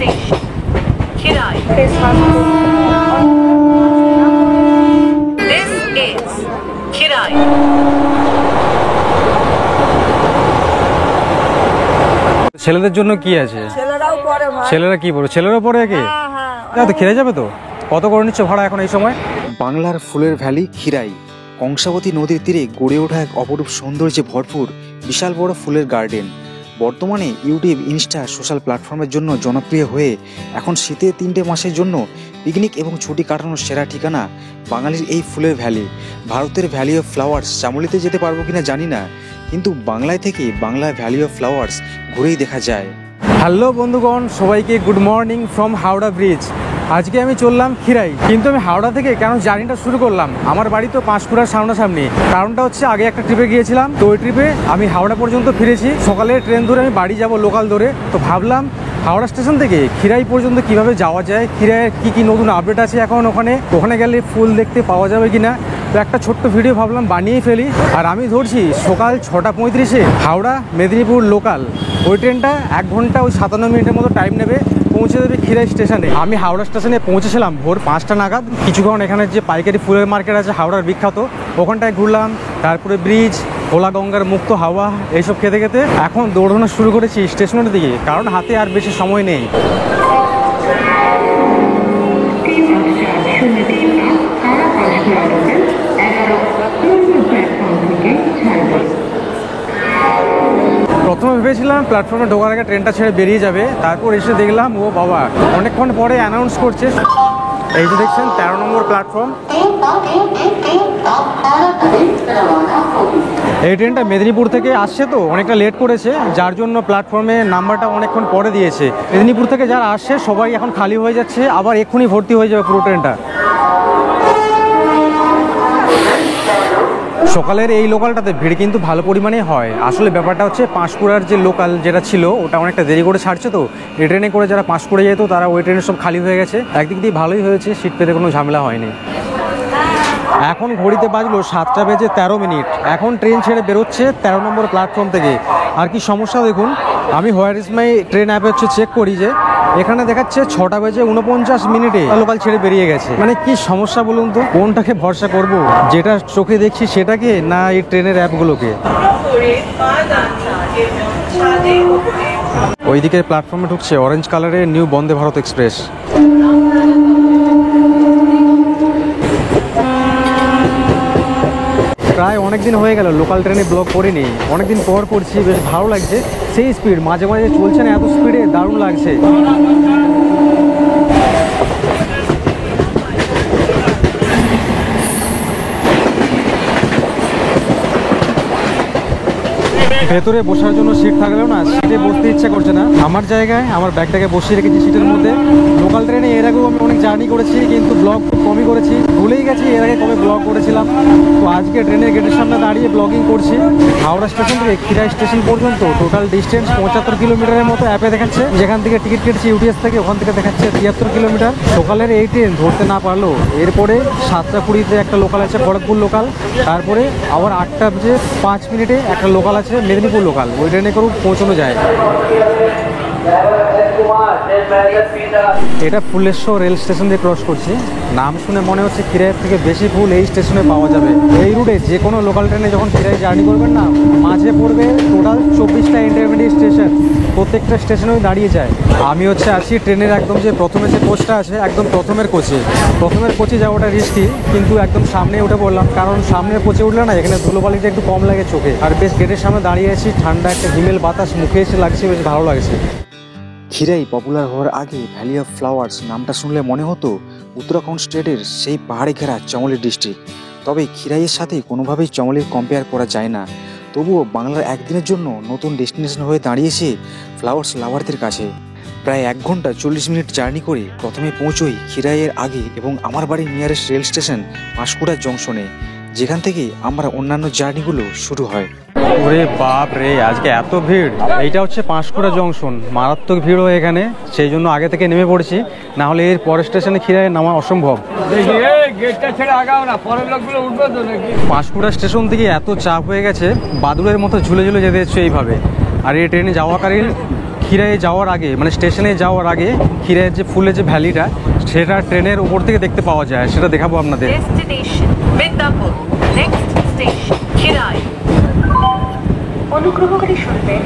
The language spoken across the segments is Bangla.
station, Khirai. This is Khirai. ছেলেদের জন্য কি আছে? ছেলেরাও পরে ভাই। ছেলেরা কি পড়ে? ছেলেরাও পড়ে কি? হ্যাঁ। তো খেলে যাবে তো? কত করে নিচ্ছে ভাড়া এখন এই সময়? বাংলার ফুলের ভ্যালি খিরাই, কংসাবতী নদীর তীরে গড়ে ওঠা এক অপরূপ সৌন্দর্যে ভরপুর বিশাল বড় ফুলের গার্ডেন। বর্তমানে ইউটিউব, ইনস্টা, সোশ্যাল প্ল্যাটফর্মের জন্য জনপ্রিয় হয়ে এখন শীতের 3টে মাসের জন্য পিকনিক এবং ছুটি কাটানোর সেরা ঠিকানা বাঙালির এই ফুলের ভ্যালি। ভারতের ভ্যালি অফ ফ্লাওয়ার্স চামলিতে যেতে পারবো কিনা জানি না, কিন্তু বাংলায় থেকে বাংলা ভ্যালি অফ ফ্লাওয়ার্স ঘুরেই দেখা যায়। হ্যালো বন্ধুগণ, সবাইকে good morning from Howrah bridge. আজকে আমি চললাম খিরাই, কিন্তু আমি হাওড়া থেকে কেন জার্নিটা শুরু করলাম? আমার বাড়ি তো পাঁশকুড়ার সামনাসামনি। কারণটা হচ্ছে আগে একটা ট্রিপে গিয়েছিলাম, তো ওই ট্রিপে আমি হাওড়া পর্যন্ত ফিরেছি। সকালে ট্রেন ধরে আমি বাড়ি যাব লোকাল ধরে। তো ভাবলাম হাওড়া স্টেশন থেকে খিরাই পর্যন্ত কিভাবে যাওয়া যায়, খিরাইয়ের কী নতুন আপডেট আছে এখন ওখানে গেলে ফুল দেখতে পাওয়া যাবে কিনা। তো একটা ছোট্ট ভিডিও ভাবলাম বানিয়েই ফেলি। আর আমি ধরছি সকাল 6:35 হাওড়া মেদিনীপুর লোকাল। ওই ট্রেনটা 1 ঘন্টা 57 মিনিটের মতো টাইম নেবে, পৌঁছে দেবে খিরাই স্টেশনে। আমি হাওড়া স্টেশনে পৌঁছেছিলাম ভোর 5টা নাগাদ। কিছুক্ষণ এখানে যে পাইকারি ফুলের মার্কেট আছে হাওড়ার বিখ্যাত, ওখানটায় ঘুরলাম। তারপরে ব্রিজ, ভোলা গঙ্গার মুক্ত হাওয়া, এইসব খেতে খেতে এখন দৌড়ানো শুরু করেছি স্টেশনের দিকে, কারণ হাতে আর বেশি সময় নেই। প্রথমে ভেবেছিলাম প্ল্যাটফর্মে ঢোকার আগে ট্রেনটা ছেড়ে বেরিয়ে যাবে, তারপর এসে দেখলাম ও বাবা, অনেকক্ষণ পরে অ্যানাউন্স করছে। এই যে দেখছেন 13 নম্বর প্ল্যাটফর্ম। এই ট্রেনটা মেদিনীপুর থেকে আসছে, তো অনেকটা লেট করেছে, যার জন্য প্ল্যাটফর্মে নাম্বারটা অনেকক্ষণ পরে দিয়েছে। মেদিনীপুর থেকে যারা আসছে সবাই এখন খালি হয়ে যাচ্ছে, আবার এক্ষুনি ভর্তি হয়ে যাবে পুরো ট্রেনটা। সকালের এই লোকালটাতে ভিড় কিন্তু ভালো পরিমাণে হয়। আসলে ব্যাপারটা হচ্ছে পাঁশকুড়ার যে লোকাল যেটা ছিল ওটা অনেকটা দেরি করে ছাড়ছে, তো এই ট্রেনে করে যারা পাঁশকুড়ে যেত তারা ওই ট্রেনে সব খালি হয়ে গেছে। একদিক দিয়ে ভালোই হয়েছে, সিট পেতে কোনো ঝামেলা হয়নি। এখন ঘড়িতে বাজলো 7:13। এখন ট্রেন ছেড়ে বেরোচ্ছে 13 নম্বর প্ল্যাটফর্ম থেকে। আর কি সমস্যা দেখুন, আমি হোয়ার ইজ মাই ট্রেন অ্যাপে হচ্ছে চেক করি, যে এখানে দেখাচ্ছে 6:49 লোকাল ছেড়ে বেরিয়ে গেছে। মানে কি সমস্যা বলুন তো, কোনটাকে ভরসা করব? যেটা চোখে দেখছি সেটাকে, না এই ট্রেনের অ্যাপগুলোকে? ওইদিকে প্ল্যাটফর্মে ঢুকছে অরেঞ্জ কালারের নিউ বন্দে ভারত এক্সপ্রেস। প্রায় অনেকদিন হয়ে গেল লোকাল ট্রেনে ব্লগ করিনি, অনেকদিন পর করছি, বেশ ভালো লাগছে। সেই স্পিড মাঝে মাঝে চলছে না, এত স্পিডে দারুণ লাগছে। ভেতরে বসার জন্য সিট থাকলেও না, সিটে বসতে ইচ্ছা করছে না। আমার জায়গায় আমার ব্যাগটাকে বসিয়ে রেখেছি সিটের মধ্যে। লোকাল ট্রেনে এর আগেও আমি অনেক জার্নি করেছি, কিন্তু ব্লগ খুব কমই করেছি, ভুলেই গেছি এর আগে কবে ব্লগ করেছিলাম। তো আজকে ট্রেনের গেটের সামনে দাঁড়িয়ে ব্লগিং করছি। হাওড়া স্টেশন থেকে খিরাই স্টেশন পর্যন্ত টোটাল ডিস্টেন্স 75 কিলোমিটারের মতো অ্যাপে দেখাচ্ছে। যেখান থেকে টিকিট কেটেছি ইউটিএস থেকে, ওখান থেকে দেখাচ্ছে 73 কিলোমিটার। সকালের এই ট্রেন ধরতে না পারলো, এরপরে 7:20 একটা লোকাল আছে খড়গপুর লোকাল, তারপরে আবার 8:05 একটা লোকাল আছে মেদিনীপুর লোকাল। ওই ট্রেনে করেও পৌঁছানো যায়। এটা ফুলেশ্বর রেল স্টেশন দিয়ে ক্রস করছি। নাম শুনে মনে হচ্ছে খিরাইয়ের থেকে বেশি ফুল এই স্টেশনে পাওয়া যাবে। এই রুটে যে কোনো লোকাল ট্রেনে যখন খিরাই জার্নি করবেন না, মাঝে পড়বে টোটাল 24টা ইন্টারমিডিয়েট স্টেশন, প্রত্যেকটা স্টেশনেই দাঁড়িয়ে যায়। আমি আছি ট্রেনের একদম যে প্রথমে যে কোচটা আছে, একদম প্রথমের কোচে যাওয়াটা রিস্কি, কিন্তু একদম সামনে উঠে পড়লাম, কারণ সামনের কোচে উঠলে না এখানে ধুলোবালিটা একটু কম লাগে চোখে। আর বেশ গেটের সামনে দাঁড়িয়ে আছি, ঠান্ডা একটা হিমেল বাতাস মুখে এসে লাগছে, বেশ ভালো লাগছে। খিরাই পপুলার হওয়ার আগে ভ্যালি অফ ফ্লাওয়ার্স নামটা শুনলে মনে হতো উত্তরাখণ্ড স্টেটের সেই পাহাড়ে ঘেরা চমলি ডিস্ট্রিক্ট। তবে খিরাইয়ের সাথে কোনোভাবেই চমলির কম্পেয়ার করা যায় না। তবুও বাংলার একদিনের জন্য নতুন ডেস্টিনেশন হয়ে দাঁড়িয়েছে ফ্লাওয়ার্স লাভারদের কাছে। প্রায় 1 ঘন্টা 40 মিনিট জার্নি করে প্রথমে পৌঁছোই খিরাইয়ের আগে এবং আমার বাড়ির নিয়ারেস্ট রেল স্টেশন পাঁশকুড়া জংশনে, যেখান থেকে আমরা অন্যান্য জার্নিগুলো শুরু হয়। ওরে বাপ রে, আজকে এত ভিড়! এইটা হচ্ছে পাঁশকুড়া জংশন, মারাত্মক ভিড় হয় এখানে, সেই জন্য আগে থেকে নেমে পড়েছি, না হলে এর পরের স্টেশনে খিরাই নামা অসম্ভব। পাঁশকুড়া স্টেশন থেকে এত চাপ হয়ে গেছে, বাদুড়ের মতো ঝুলে ঝুলে যেতে হচ্ছে এইভাবে। আর এই ট্রেনে যাওয়াকালীন খিরাইয়ে যাওয়ার আগে মানে স্টেশনে যাওয়ার আগে খিরাইয়ের যে ফুলের যে ভ্যালিটা সেটা ট্রেনের উপর থেকে দেখতে পাওয়া যায়, সেটা দেখাবো আপনাদের। Destination Midnapur. Next station Khirai. অনুগ্রহকারী শুনবেন,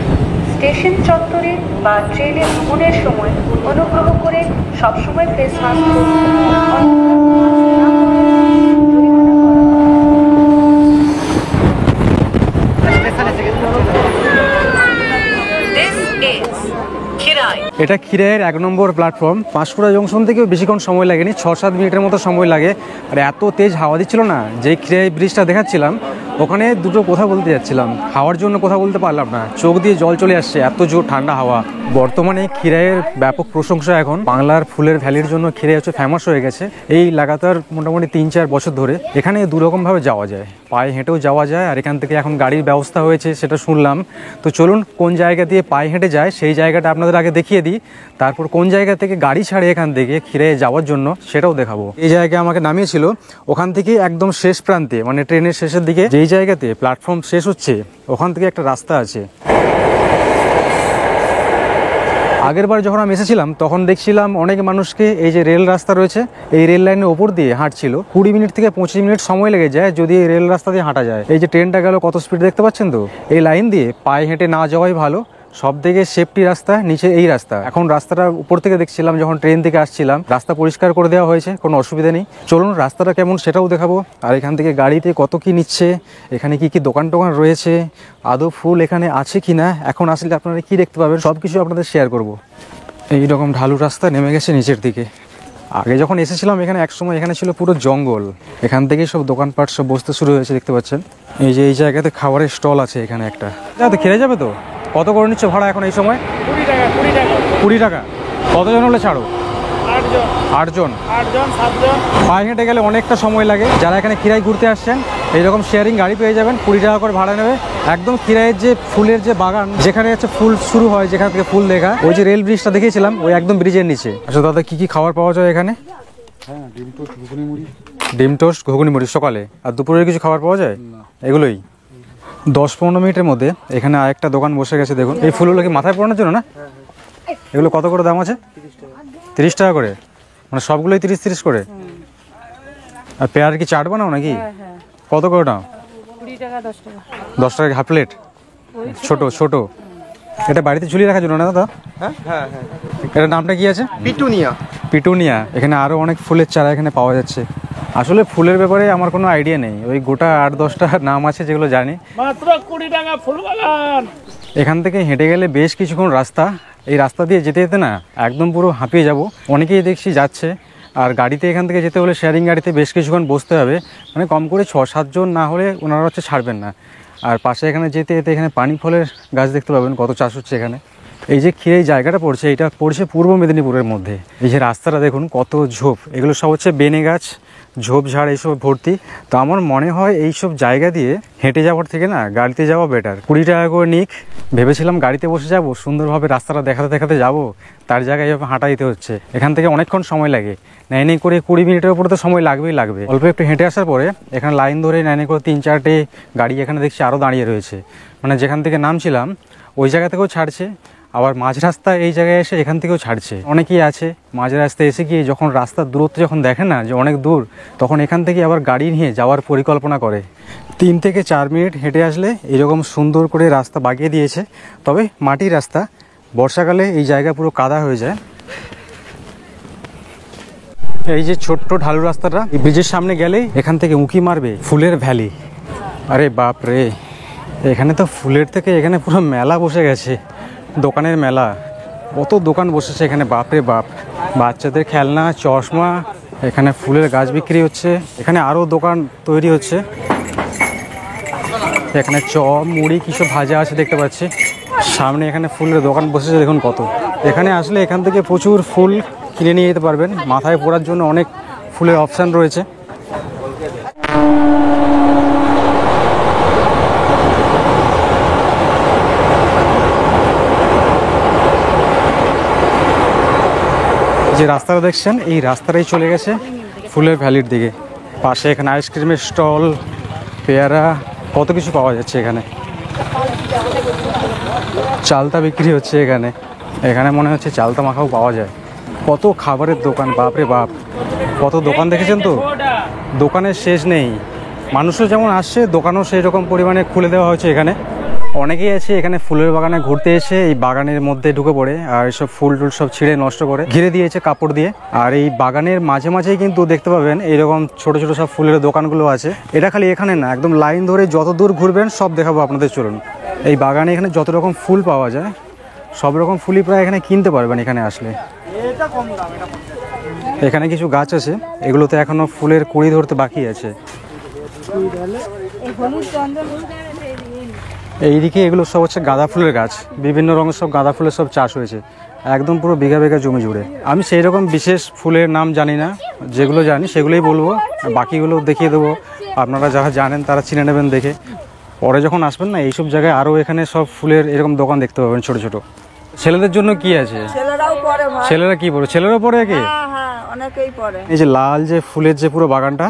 স্টেশন চত্বরে বা ট্রেনে ভ্রমণের সময় অনুগ্রহ করে সবসময় face mask This is Khirai. এটা খিরাইয়ের 1 নম্বর প্ল্যাটফর্ম। পাঁশকুড়া জংশন থেকেও বেশিক্ষণ সময় লাগেনি, 6-7 মিনিটের মতো সময় লাগে। আর এত তেজ হাওয়া দিচ্ছিল না, যে খিরাই ব্রিজটা দেখাচ্ছিলাম ওখানে দুটো কথা বলতে যাচ্ছিলাম, হাওয়ার জন্য কথা বলতে পারলাম না, চোখ দিয়ে জল চলে আসছে, এত জোর ঠান্ডা হাওয়া। বর্তমানে খিরাইয়ের ব্যাপক প্রশংসা এখন, বাংলার ফুলের ভ্যালির জন্য খিরাই হচ্ছে ফেমাস হয়ে গেছে। এই লাগাতার মোটামুটি 3-4 বছর ধরে এখানে দুরকমভাবে যাওয়া যায়, পায়ে হেঁটেও যাওয়া যায়, আর এখান থেকে এখন গাড়ির ব্যবস্থা হয়েছে সেটা শুনলাম। তো চলুন কোন জায়গা দিয়ে পায়ে হেঁটে যায় সেই জায়গাটা আপনাদের আগে দেখিয়ে দিই, তারপর কোন জায়গা থেকে গাড়ি ছাড়ে এখান থেকে খিরাইয়ে যাওয়ার জন্য সেটাও দেখাবো। এই জায়গায় আমাকে নামিয়েছিল, ওখান থেকে একদম শেষ প্রান্তে মানে ট্রেনের শেষের দিকে যেই জায়গাতে প্ল্যাটফর্ম শেষ হচ্ছে ওখান থেকে একটা রাস্তা আছে। আগের বার যখন আমি এসেছিলাম তখন দেখছিলাম অনেক মানুষকে এই যে রেল রাস্তা রয়েছে এই রেল লাইনের ওপর দিয়ে হাঁটছিল। 20 মিনিট থেকে 25 মিনিট সময় লেগে যায় যদি এই রেল রাস্তা দিয়ে হাঁটা যায়। এই যে ট্রেনটা গেল কত স্পিড দেখতে পাচ্ছেন তো, এই লাইন দিয়ে পায়ে হেঁটে না যাওয়াই ভালো, সব থেকে সেফটি রাস্তা নিচে এই রাস্তা। এখন রাস্তাটা উপর থেকে দেখছিলাম যখন ট্রেন থেকে আসছিলাম, রাস্তা পরিষ্কার করে দেওয়া হয়েছে, কোনো অসুবিধা নেই। চলুন রাস্তাটা কেমন সেটাও দেখাবো, আর এখান থেকে গাড়িতে কত কি নিচ্ছে, এখানে কি কি দোকান টোকান রয়েছে, আদৌ ফুল এখানে আছে কি না, এখন আসলে আপনারা কি দেখতে পাবেন সব কিছু আপনাদের শেয়ার করব। এইরকম ঢালু রাস্তা নেমে গেছে নিচের দিকে। আগে যখন এসেছিলাম এখানে একসময় এখানে ছিল পুরো জঙ্গল, এখান থেকেই সব দোকানপাট সব বসতে শুরু হয়েছে দেখতে পাচ্ছেন। এই যে এই জায়গাতে খাবারের স্টল আছে এখানে একটা, যাতে খেয়ে যাবে তো। কত করে নিচ্ছে ভাড়া এখন এই সময়? 20 টাকা। কতজন হলে ছাড়ো? 8 জন। পায়ে হেঁটে গেলে অনেকটা সময় লাগে। যারা এখানে খিরাই ঘুরতে আসছেন এইরকম শেয়ারিং গাড়ি পেয়ে যাবেন, 20 টাকা করে ভাড়া নেবে। একদম খিরাইয়ের যে ফুলের যে বাগান যেখানে হচ্ছে ফুল শুরু হয়, যেখান থেকে ফুল দেখা, ওই যে রেল ব্রিজটা দেখিয়েছিলাম ওই একদম ব্রিজের নিচে। আচ্ছা দাদা, কি কি খাবার পাওয়া যায় এখানে? ডিম টোস্ট ঘুগনি মুড়ি সকালে, আর দুপুরে কিছু খাবার পাওয়া যায়? এগুলোই। 10-15 মিনিটের মধ্যে এখানে আরেকটা দোকান বসে গেছে দেখুন। এই ফুলগুলো কি মাথায় পরানোর জন্য না? এগুলো কত করে দাম আছে? 30 টাকা করে, মানে সবগুলোই 30 করে। আর পেয়ার কি চাট বানাও নাকি? কত করে নাও? 10 টাকা হাফ প্লেট, ছোট ছোট। এটা বাড়িতে ঝুলিয়ে রাখার জন্য না দাদা? হ্যাঁ। এটার নামটা কি আছে? পিটুনিয়া। পিটুনিয়া। এখানে আরও অনেক ফুলের চারা এখানে পাওয়া যাচ্ছে। আসলে ফুলের ব্যাপারে আমার কোনো আইডিয়া নেই, ওই গোটা 8-10টা নাম আছে যেগুলো জানি। মাত্র 20 টাকা ফুল বাগান। এখান থেকে হেঁটে গেলে বেশ কিছুক্ষণ রাস্তা, এই রাস্তা দিয়ে যেতে যেতে না একদম পুরো হাঁপিয়ে যাব। অনেকেই দেখছি যাচ্ছে, আর গাড়িতে এখান থেকে যেতে হলে শেয়ারিং গাড়িতে বেশ কিছুক্ষণ বসতে হবে, মানে কম করে 6-7 জন না হলে ওনারা হচ্ছে ছাড়বেন না। আর পাশে এখানে যেতে যেতে এখানে পানি ফলের গাছ দেখতে পাবেন, কত চাষ হচ্ছে এখানে। এই যে খিরাই জায়গাটা পড়ছে এটা পড়ছে পূর্ব মেদিনীপুরের মধ্যে। এই যে রাস্তাটা দেখুন কত ঝোপ, এগুলো সব হচ্ছে বেনে গাছ, ঝোপঝাড় এইসব ভর্তি। তো আমার মনে হয় এইসব জায়গা দিয়ে হেঁটে যাওয়ার থেকে না গাড়িতে যাওয়া বেটার। 20 টাকা করে নিক, ভেবেছিলাম গাড়িতে বসে যাব সুন্দরভাবে রাস্তাটা দেখাতে দেখাতে যাব, তার জায়গায় এভাবে হাঁটা দিতে হচ্ছে। এখান থেকে অনেকক্ষণ সময় লাগে, নেই করে 20 মিনিটের উপরে তো সময় লাগবেই লাগবে। অল্প একটু হেঁটে আসার পরে এখানে লাইন ধরে নেই করে 3-4টে গাড়ি এখানে দেখছি আরও দাঁড়িয়ে রয়েছে, মানে যেখান থেকে নামছিলাম ওই জায়গা থেকেও ছাড়ছে, আবার মাঝ রাস্তায় এই জায়গায় এসে এখান থেকেও ছাড়ছে। অনেকেই আছে মাঝ রাস্তায় এসে গিয়ে যখন রাস্তার দূরত্ব যখন দেখে না যে অনেক দূর, তখন এখান থেকে আবার গাড়ি নিয়ে যাওয়ার পরিকল্পনা করে। 3 থেকে 4 মিনিট হেঁটে আসলে এরকম সুন্দর করে রাস্তা বাগিয়ে দিয়েছে, তবে মাটির রাস্তা। বর্ষাকালে এই জায়গা পুরো কাদা হয়ে যায়। এই যে ছোট্ট ঢালু রাস্তাটা, এই ব্রিজের সামনে গেলেই এখান থেকে উঁকি মারবে ফুলের ভ্যালি। আরে বাপ রে, এখানে তো ফুলের থেকে এখানে পুরো মেলা বসে গেছে, দোকানের মেলা। কত দোকান বসেছে এখানে, বাপরে বাপ। বাচ্চাদের খেলনা, চশমা, এখানে ফুলের গাছ বিক্রি হচ্ছে, এখানে আরও দোকান তৈরি হচ্ছে। এখানে চপ মুড়ি কিছু ভাজা আছে দেখতে পাচ্ছি। সামনে এখানে ফুলের দোকান বসেছে দেখুন কত। এখানে আসলে এখান থেকে প্রচুর ফুল কিনে নিয়ে যেতে পারবেন, মাথায় পরার জন্য অনেক ফুলের অপশান রয়েছে। যে রাস্তাটা দেখছেন এই রাস্তাটাই চলে গেছে ফুলের ভ্যালির দিকে। পাশে এখানে আইসক্রিমের স্টল, পেয়ারা, কত কিছু পাওয়া যাচ্ছে এখানে। চালতা বিক্রি হচ্ছে এখানে। এখানে মনে হচ্ছে চালতা মাখাও পাওয়া যায়। কত খাবারের দোকান, বাপরে বাপ, কত দোকান দেখেছেন তো, দোকানের শেষ নেই। মানুষও যেমন আসছে, দোকানও সেই রকম পরিমাণে খুলে দেওয়া হয়েছে। এখানে অনেকেই আছে এখানে ফুলের বাগানে ঘুরতে এসে এই বাগানের মধ্যে ঢুকে পড়ে আর এসব ফুল টুল সব ছিঁড়ে নষ্ট করে ঘিরে দিয়েছে কাপড় দিয়ে। আর এই বাগানের মাঝে মাঝেই কিন্তু দেখতে পাবেন এইরকম ছোট ছোট সব ফুলের দোকানগুলো আছে। এটা খালি এখানে না, একদম লাইন ধরে যত দূর ঘুরবেন সব দেখাবো আপনাদের, চলুন। এই বাগানে এখানে যত রকম ফুল পাওয়া যায় সব রকম ফুলই প্রায় এখানে কিনতে পারবেন এখানে আসলে। এখানে কিছু গাছ আছে, এগুলোতে এখনো ফুলের কুড়ি ধরতে বাকি আছে। এইদিকে এগুলো সব হচ্ছে গাঁদা ফুলের গাছ, বিভিন্ন রঙের সব গাঁদা ফুলের সব চাষ হয়েছে, একদম পুরো বিঘা বিঘা জমি জুড়ে। আমি সেই রকম বিশেষ ফুলের নাম জানি না, যেগুলো জানি সেগুলোই বলবো, বাকিগুলো দেখিয়ে দেবো। আপনারা যারা জানেন তারা চিনে নেবেন দেখে। পরে যখন আসবেন না এইসব জায়গায় আরও এখানে সব ফুলের এরকম দোকান দেখতে পাবেন ছোট ছোট। ছেলেদের জন্য কি আছে? ছেলেরাও পরে ভাই। ছেলেরা কি পরে? ছেলেরাও পরে কি? হ্যাঁ, অনেকেই পরে। এই যে লাল যে ফুলের যে পুরো বাগানটা,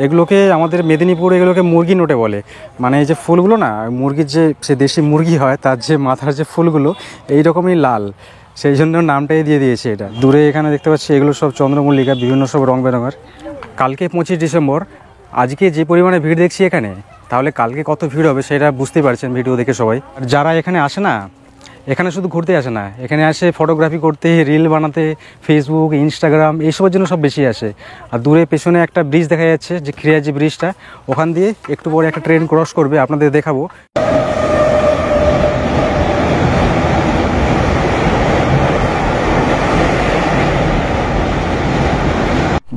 এগুলোকে আমাদের মেদিনীপুর এগুলোকে মুরগি নোটে বলে। মানে এই যে ফুলগুলো না, মুরগির যে সে দেশি মুরগি হয় তার যে মাথার যে ফুলগুলো এইরকমই লাল, সেই জন্য নামটাই দিয়ে দিয়েছে এটা। দূরে এখানে দেখতে পাচ্ছি এগুলো সব চন্দ্রমল্লিকা, বিভিন্ন সব রং বেরঙের। কালকে 25 ডিসেম্বর, আজকে যে পরিমাণে ভিড় দেখছি এখানে, তাহলে কালকে কত ভিড় হবে সেটা বুঝতেই পারছেন ভিডিও দেখে সবাই। আর যারা এখানে আসে না, এখানে শুধু ঘুরতে আসে না, এখানে আসে ফটোগ্রাফি করতে, রিল বানাতে, ফেসবুক, ইনস্টাগ্রাম এইসবের জন্য সব বেশি আসে। আর দূরে পেছনে একটা ব্রিজ দেখা যাচ্ছে, যে খিরাই ব্রিজটা, ওখান দিয়ে একটু পরে একটা ট্রেন ক্রস করবে, আপনাদের দেখাবো।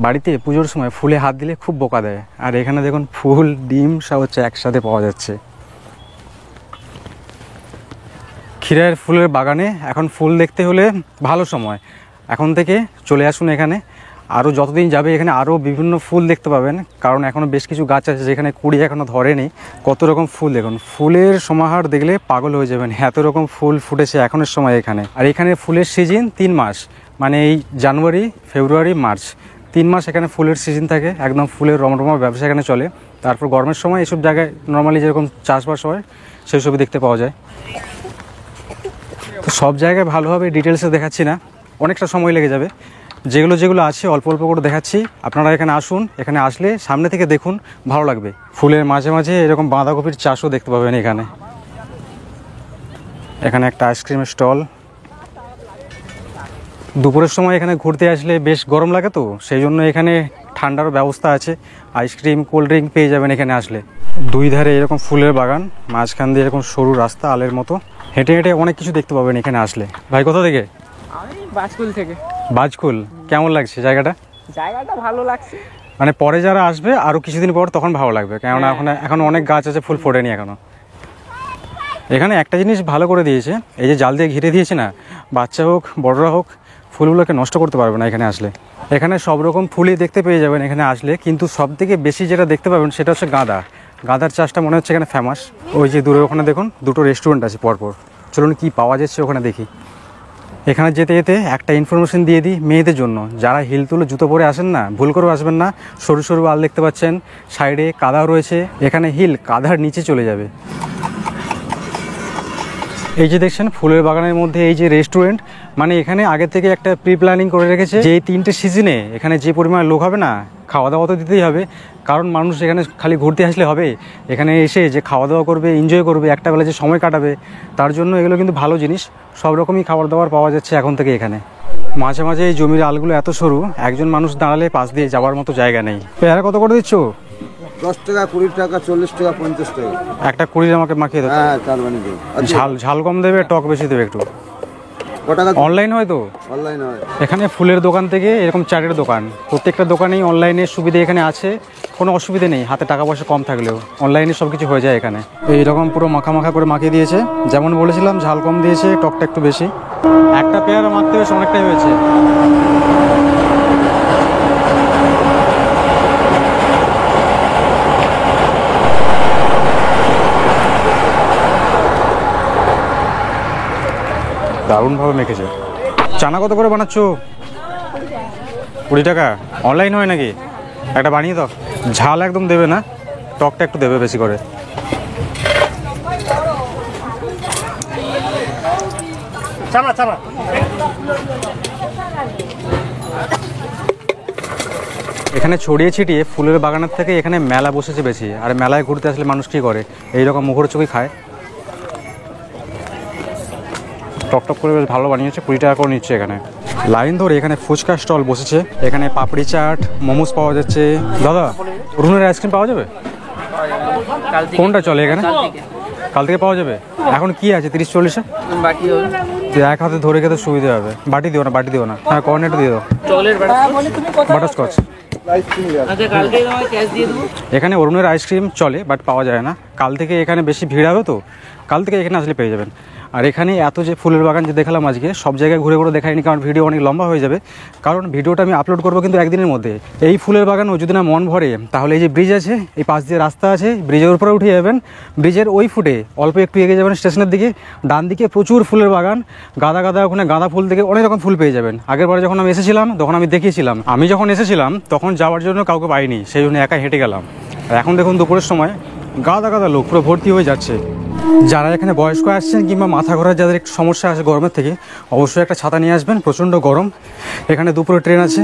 বাড়িতে পুজোর সময় ফুলে হাত দিলে খুব বোকা দেয়, আর এখানে দেখুন ফুল ডিম সব হচ্ছে একসাথে পাওয়া যাচ্ছে। খিরাইয়ের ফুলের বাগানে এখন ফুল দেখতে হলে ভালো সময়, এখন থেকে চলে আসুন এখানে। আরও যতদিন যাবে এখানে আরও বিভিন্ন ফুল দেখতে পাবেন, কারণ এখনও বেশ কিছু গাছ আছে যেখানে কুড়ি এখনও ধরেনি। কত রকম ফুল দেখুন, ফুলের সমাহার দেখলে পাগল হয়ে যাবেন, এত রকম ফুল ফুটেছে এখনের সময় এখানে। আর এখানে ফুলের সিজন 3 মাস, মানে এই জানুয়ারি, ফেব্রুয়ারি, মার্চ, 3 মাস এখানে ফুলের সিজন থাকে। একদম ফুলের রমরমা ব্যবসা এখানে চলে। তারপর গরমের সময় এইসব জায়গায় নর্মালি যেরকম চাষবাস হয় সেই সবই দেখতে পাওয়া যায়। তো সব জায়গায় ভালোভাবে ডিটেলসে দেখাচ্ছি না, অনেকটা সময় লেগে যাবে। যেগুলো যেগুলো আছে অল্প অল্প করে দেখাচ্ছি। আপনারা এখানে আসুন, এখানে আসলে সামনে থেকে দেখুন, ভালো লাগবে। ফুলের মাঝে মাঝে এরকম বাঁধাকপির চাষও দেখতে পাবেন এখানে। এখানে একটা আইসক্রিমের স্টল। দুপুরের সময় এখানে ঘুরতে আসলে বেশ গরম লাগে, তো সেই জন্য এখানে ঠান্ডারও ব্যবস্থা আছে, আইসক্রিম, কোল্ড ড্রিঙ্ক পেয়ে যাবেন এখানে আসলে। দুই ধারে এরকম ফুলের বাগান, মাঝখান দিয়ে এরকম সরু রাস্তা আলের মতো, হেঁটে হেঁটে অনেক কিছু দেখতে পাবেন এখানে আসলে। ভাই কোথা থেকে? আমি বাজকুল থেকে। বাজকুল, কেমন লাগছে জায়গাটা? জায়গাটা ভালো লাগছে, মানে পরে যারা আসবে আরও কিছুদিন পর তখন ভালো লাগবে, কেননা এখন অনেক গাছ আছে, ফুল ফোটেনি এখনো। এখানে একটা জিনিস ভালো করে দিয়েছে, এই যে জাল দিয়ে ঘিরে দিয়েছে না, বাচ্চা হোক বড়রা হোক ফুলগুলোকে নষ্ট করতে পারবে না এখানে আসলে। এখানে সব রকম ফুলই দেখতে পেয়ে যাবেন এখানে আসলে, কিন্তু সব থেকে বেশি যেটা দেখতে পাবেন সেটা হচ্ছে গাঁদা। গাঁদার চাষটা মনে হচ্ছে এখানে ফেমাস। ওই যে দূরে ওখানে দেখুন দুটো রেস্টুরেন্ট আছে পরপর, চলুন কি পাওয়া যাচ্ছে ওখানে দেখি। এখানে যেতে যেতে একটা ইনফরমেশন দিয়ে দিই মেয়েদের জন্য, যারা হিল তুলে জুতো পরে আসেন না, ভুল করেও আসবেন না। সরু সরু আল দেখতে পাচ্ছেন, সাইডে কাদা রয়েছে, এখানে হিল কাদার নিচে চলে যাবে। এই যে দেখছেন ফুলের বাগানের মধ্যে এই যে রেস্টুরেন্ট, মানে এখানে আগে থেকে একটা প্রি প্ল্যানিং করে রেখেছে যে এই 3টে সিজনে এখানে যে পরিমাণ লোক হবে না, খাওয়া দাওয়া তো দিতেই হবে, কারণ মানুষ এখানে খালি ঘুরতে আসলে হবে, এখানে এসে যে খাওয়া দাওয়া করবে, এনজয় করবে, একটা বেলা যে সময় কাটাবে, তার জন্য এগুলো কিন্তু ভালো জিনিস। সব রকমই খাবার দাবার পাওয়া যাচ্ছে এখন থেকে এখানে। মাঝে মাঝে এই জমির আলগুলো এত সরু, একজন মানুষ দাঁড়ালে পাশ দিয়ে যাওয়ার মতো জায়গা নেই। পেয়ারা কত করে দিচ্ছ? 10 টাকা, 20 টাকা, 40 টাকা, 50 টাকা। একটা 20 আমাকে মাখিয়ে দেবে। হ্যাঁ, চাল বানিয়ে দেবো। ঝাল ঝাল কম দেবে, টক বেশি দেবে একটু। অনলাইন হয় তো? অনলাইন হয়। এখানে ফুলের দোকান থেকে এরকম চাটের দোকান, প্রত্যেকটা দোকানেই অনলাইনের সুবিধা এখানে আছে, কোনো অসুবিধা নেই। হাতে টাকা পয়সা কম থাকলেও অনলাইনে সব কিছু হয়ে যায় এখানে। এইরকম পুরো মাখা মাখা করে মাখিয়ে দিয়েছে, যেমন বলেছিলাম ঝাল কম দিয়েছে, টকটা একটু বেশি। একটা পেয়ারা মাখতে বেশ অনেকটাই হয়েছে। দারুণভাবে মেখেছে। চানা কত করে বানাচ্ছ? 20 টাকা। অনলাইন হয় নাকি? একটা বানিয়ে দাও। ঝাল একদম দেবে না, টকটা একটু দেবে বেশি করে। এখানে ছড়িয়ে ছিটিয়ে ফুলের বাগানের থেকে এখানে মেলা বসেছে বেশি, আর মেলায় ঘুরতে আসলে মানুষ কী করে, এইরকম মুখরোচকই খায়। টপ করে বেশ ভালো বানিয়েছে, 20 টাকা করে নিচ্ছে এখানে। লাইন ধরে এখানে ফুচকা স্টল বসেছে, এখানে পাপড়ি চাট, মোমোস পাওয়া যাচ্ছে। দাদা, অরুণের আইসক্রিম পাওয়া যাবে? কোনটা চলে এখানে? কাল থেকে পাওয়া যাবে। এখন কি আছে 30-40-এ? বাকি এক হাতে ধরে খেতে সুবিধা হবে। বাটি দিও না, হ্যাঁ কর্নেট দিয়ে দাও, চকলেট বাটারস্কচ। আচ্ছা, কালকে তোমায় ক্যাশ দিয়ে দেবো। এখানে অরুণের আইসক্রিম চলে, বাট পাওয়া যায় না। কাল থেকে এখানে বেশি ভিড় হবে, তো কাল থেকে এখানে আসলে পেয়ে যাবেন। আর এখানে এত যে ফুলের বাগান যে দেখালাম আজকে, সব জায়গায় ঘুরে ঘুরে দেখাইনি, কারণ ভিডিও অনেক লম্বা হয়ে যাবে। কারণ ভিডিওটা আমি আপলোড করবো কিন্তু একদিনের মধ্যে। এই ফুলের বাগানও যদি না মন ভরে, তাহলে এই যে ব্রিজ আছে, এই পাশ দিয়ে রাস্তা আছে, ব্রিজের উপরে উঠে যাবেন। ব্রিজের ওই ফুটে অল্প একটু এগিয়ে যাবেন স্টেশনের দিকে, ডান দিকে প্রচুর ফুলের বাগান, গাঁদা ওখানে গাঁদা ফুল থেকে অনেক রকম ফুল পেয়ে যাবেন। আগেরবার যখন আমি এসেছিলাম তখন আমি দেখিয়েছিলাম। আমি যখন এসেছিলাম তখন যাওয়ার জন্য কাউকে পাইনি, সেই জন্য একা হেঁটে গেলাম। আর এখন দেখুন দুপুরের সময় গাদা লোক পুরো ভর্তি হয়ে যাচ্ছে। যারা এখানে বয়স্ক আসছেন কিংবা মাথা ঘোরার যাদের একটু সমস্যা আছে গরমের থেকে, অবশ্যই একটা ছাতা নিয়ে আসবেন, প্রচণ্ড গরম। এখানে দুপুরে ট্রেন আছে,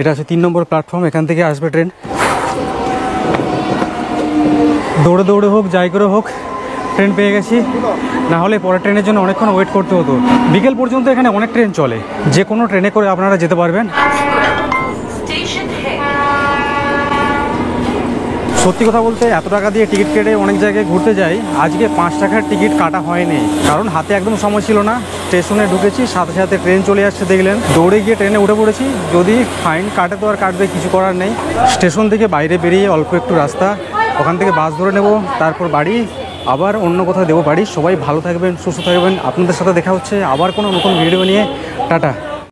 এটা আছে 3 নম্বর প্ল্যাটফর্ম, এখান থেকে আসবে ট্রেন। দৌড়ে হোক, যাই করে হোক, ট্রেন পেয়ে গেছি। না হলে পরের ট্রেনের জন্য অনেকক্ষণ ওয়েট করতে হতো। বিকেল পর্যন্ত এখানে অনেক ট্রেন চলে, যে কোনো ট্রেনে করে আপনারা যেতে পারবেন। Station head. সত্যি কথা বলতে এত টাকা দিয়ে টিকিট কেটে অনেক জায়গায় ঘুরতে যাই, আজকে 5 টাকার টিকিট কাটা হয়নি, কারণ হাতে একদম সময় ছিল না। স্টেশনে ঢুকেছি, সাথে সাথে ট্রেন চলে আসছে, দেখলেন, দৌড়ে গিয়ে ট্রেনে উঠে পড়েছি। যদি ফাইন কাটে তো আর কাটবে, কিছু করার নেই। স্টেশন থেকে বাইরে বেরিয়ে অল্প একটু রাস্তা, ওখান থেকে বাস ধরে নেব, তারপর বাড়ি, আবার অন্য কোথাও দেবো বাড়ি। সবাই ভালো থাকবেন, সুস্থ থাকবেন। আপনাদের সাথে দেখা হচ্ছে আবার কোনো নতুন ভিডিও নিয়ে। টাটা।